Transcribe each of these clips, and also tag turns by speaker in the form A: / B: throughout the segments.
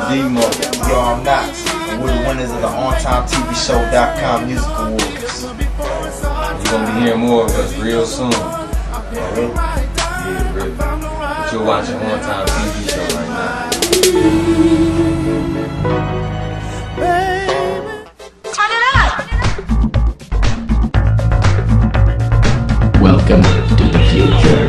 A: D-Mo, yo, I'm Knox, and we're the winners of the OnTimeTVShow.com Music Awards. You're gonna be hearing more of us real soon. Really? Yeah, really. But you're watching On Time TV Show right now.
B: Turn it up!
C: Welcome to the future.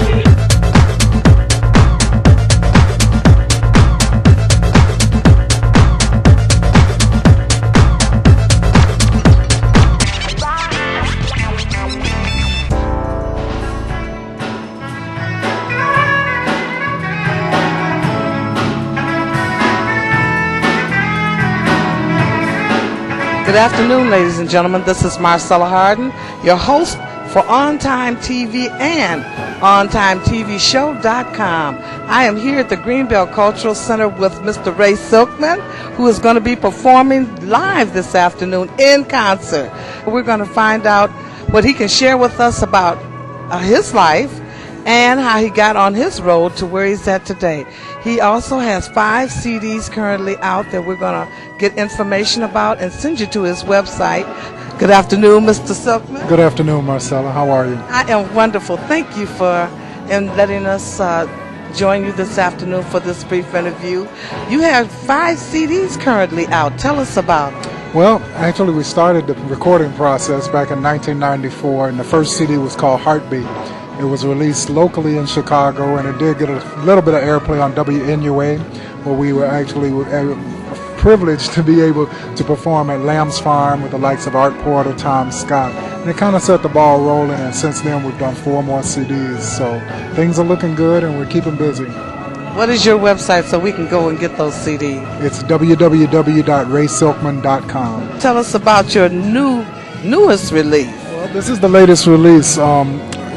D: Good afternoon, ladies and gentlemen. This is Marcella Harden, your host for On Time TV and OnTimeTVShow.com. I am here at the Greenbelt Cultural Center with Mr. Ray Silkman, who is going to be performing live this afternoon in concert. We're going to find out what he can share with us about his life and how he got on his road to where he's at today. He also has 5 CDs currently out that we're going to get information about and send you to his website. Good afternoon, Mr. Silkman.
E: Good afternoon, Marcella. How are you?
D: I am wonderful. Thank you for letting us join you this afternoon for this brief interview. You have 5 CDs currently out. Tell us about them.
E: Well, actually, we started the recording process back in 1994, and the first CD was called Heartbeat. It was released locally in Chicago, and it did get a little bit of airplay on WNUA, where we were actually privileged to be able to perform at Lamb's Farm with the likes of Art Porter, Tom Scott. And it kind of set the ball rolling, and since then we've done 4 more CDs. So things are looking good, and we're keeping busy.
D: What is your website so we can go and get those CDs?
E: It's www.raysilkman.com.
D: Tell us about your newest release.
E: Well, this is the latest release.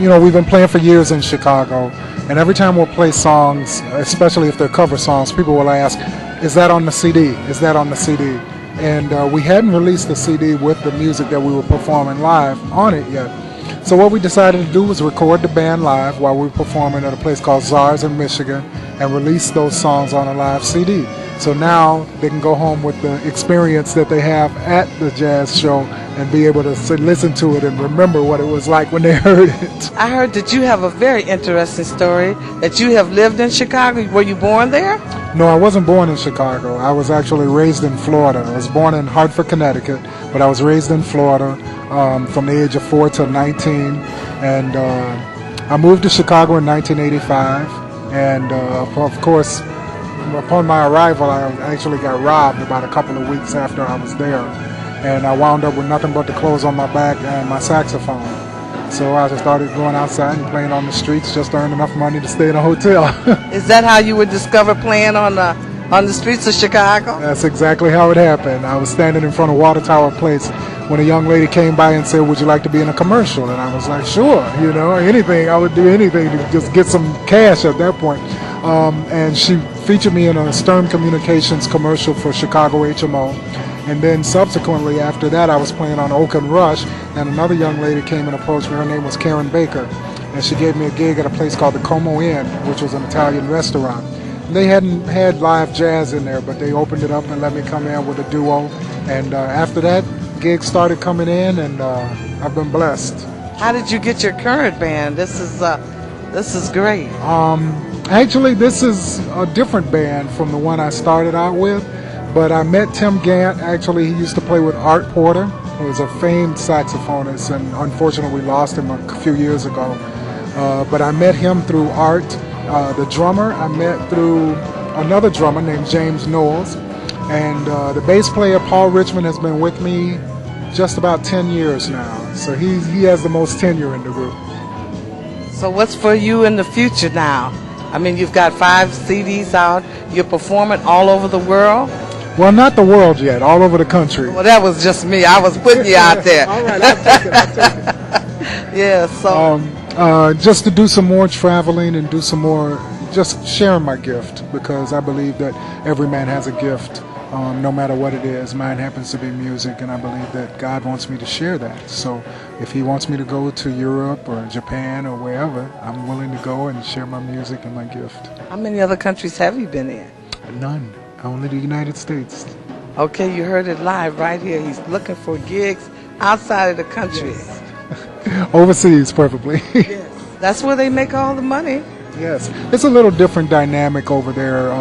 E: You know, we've been playing for years in Chicago, and every time we'll play songs, especially if they're cover songs, people will ask, is that on the CD? Is that on the CD? And we hadn't released the CD with the music that we were performing live on it yet. So what we decided to do was record the band live while we were performing at a place called Czars in Michigan and release those songs on a live CD. So now they can go home with the experience that they have at the jazz show and be able to listen to it and remember what it was like when they heard it.
D: I heard that you have a very interesting story, that you have lived in Chicago. Were you born there?
E: No, I wasn't born in Chicago. I was actually raised in Florida. I was born in Hartford, Connecticut, but I was raised in Florida from the age of 4 to 19. And I moved to Chicago in 1985. And of course, upon my arrival, I actually got robbed about a couple of weeks after I was there. And I wound up with nothing but the clothes on my back and my saxophone. So I just started going outside and playing on the streets just to earn enough money to stay in a hotel.
D: Is that how you would discover playing on the streets of Chicago?
E: That's exactly how it happened. I was standing in front of Water Tower Place when a young lady came by and said, would you like to be in a commercial? And I was like, sure, you know, anything. I would do anything to just get some cash at that point. And she featured me in a Stern Communications commercial for Chicago HMO. And then subsequently after that, I was playing on Oak and Rush, and another young lady came and approached me. Her name was Karen Baker, and she gave me a gig at a place called the Como Inn, which was an Italian restaurant. They hadn't had live jazz in there, but they opened it up and let me come in with a duo. And after that, gigs started coming in, and I've been blessed.
D: How did you get your current band? This is great.
E: Actually, this is a different band from the one I started out with. But I met Tim Gant. Actually, he used to play with Art Porter, who was a famed saxophonist, and unfortunately we lost him a few years ago. But I met him through Art. The drummer I met through another drummer named James Knowles. And the bass player, Paul Richmond, has been with me just about 10 years now. So he has the most tenure in the group.
D: So what's for you in the future now? I mean, you've got 5 CDs out. You're performing all over the world.
E: Well, not the world yet, all over the country.
D: Well, that was just me. I was putting you out there.
E: All right, I'll take it.
D: Yeah, so...
E: just to do some more traveling and do some more, just sharing my gift, because I believe that every man has a gift, no matter what it is. Mine happens to be music, and I believe that God wants me to share that. So if he wants me to go to Europe or Japan or wherever, I'm willing to go and share my music and my gift.
D: How many other countries have you been in?
E: None. Only the United States.
D: Okay, you heard it live right here. He's looking for gigs outside of the country.
E: Overseas, preferably.
D: Yes. That's where they make all the money.
E: Yes, it's a little different dynamic over there.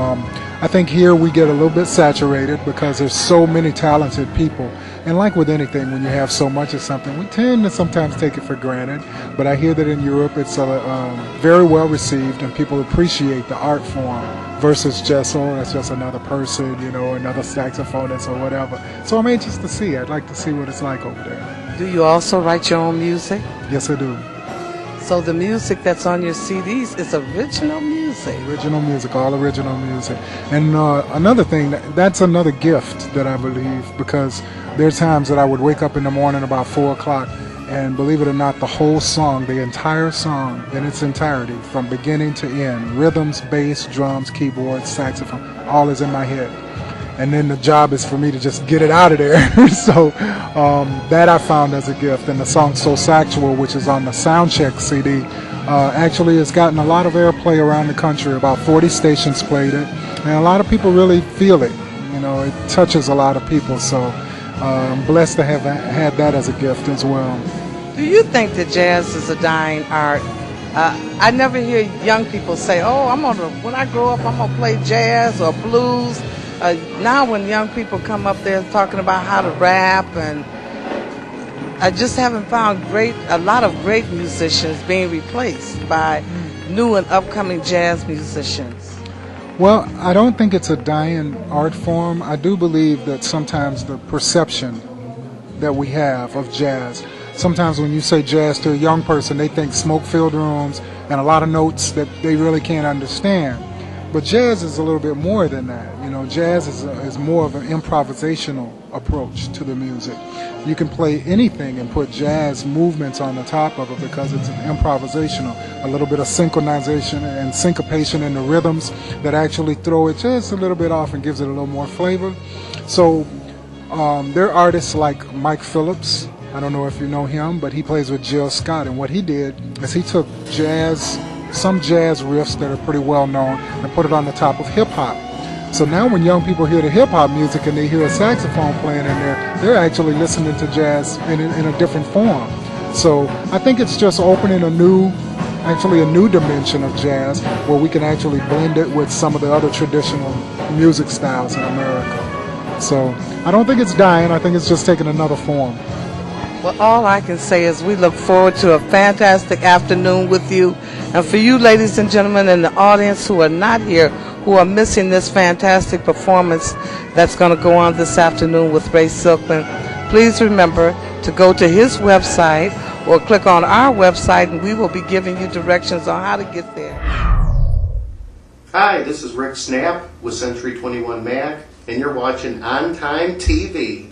E: I think here we get a little bit saturated because there's so many talented people. And like with anything, when you have so much of something, we tend to sometimes take it for granted. But I hear that in Europe it's very well received and people appreciate the art form versus just, oh, that's just another person, you know, another saxophonist or whatever. So I'm anxious to see. I'd like to see what it's like over there.
D: Do you also write your own music?
E: Yes, I do.
D: So the music that's on your CDs is original music.
E: Original music, all original music. And another thing, that's another gift that I believe, because there are times that I would wake up in the morning about 4 o'clock and believe it or not, the whole song, the entire song in its entirety, from beginning to end, rhythms, bass, drums, keyboards, saxophone, all is in my head. And then the job is for me to just get it out of there. So that I found as a gift. And the song So Sexual, which is on the Soundcheck CD, actually has gotten a lot of airplay around the country. About 40 stations played it. And a lot of people really feel it. You know, it touches a lot of people. So I'm blessed to have had that as a gift as well.
D: Do you think that jazz is a dying art? I never hear young people say, oh, when I grow up, I'm going to play jazz or blues. Now when young people come up there talking about how to rap, and I just haven't found a lot of great musicians being replaced by new and upcoming jazz musicians.
E: Well, I don't think it's a dying art form. I do believe that sometimes the perception that we have of jazz, sometimes when you say jazz to a young person, they think smoke-filled rooms and a lot of notes that they really can't understand. But jazz is a little bit more than that. You know, jazz is more of an improvisational approach to the music. You can play anything and put jazz movements on the top of it because it's improvisational. A little bit of synchronization and syncopation in the rhythms that actually throw it just a little bit off and gives it a little more flavor. So there are artists like Mike Phillips. I don't know if you know him, but he plays with Jill Scott. And what he did is he took some jazz riffs that are pretty well known and put it on the top of hip-hop. So now when young people hear the hip-hop music and they hear a saxophone playing in there, they're actually listening to jazz in a different form. So I think it's just opening a new dimension of jazz where we can actually blend it with some of the other traditional music styles in America. So I don't think it's dying. I think it's just taking another form.
D: Well, all I can say is we look forward to a fantastic afternoon with you. And for you, ladies and gentlemen, in the audience who are not here, who are missing this fantastic performance that's going to go on this afternoon with Ray Silkman, please remember to go to his website or click on our website, and we will be giving you directions on how to get there.
F: Hi, this is Rick Snap with Century 21 Mac, and you're watching On Time TV.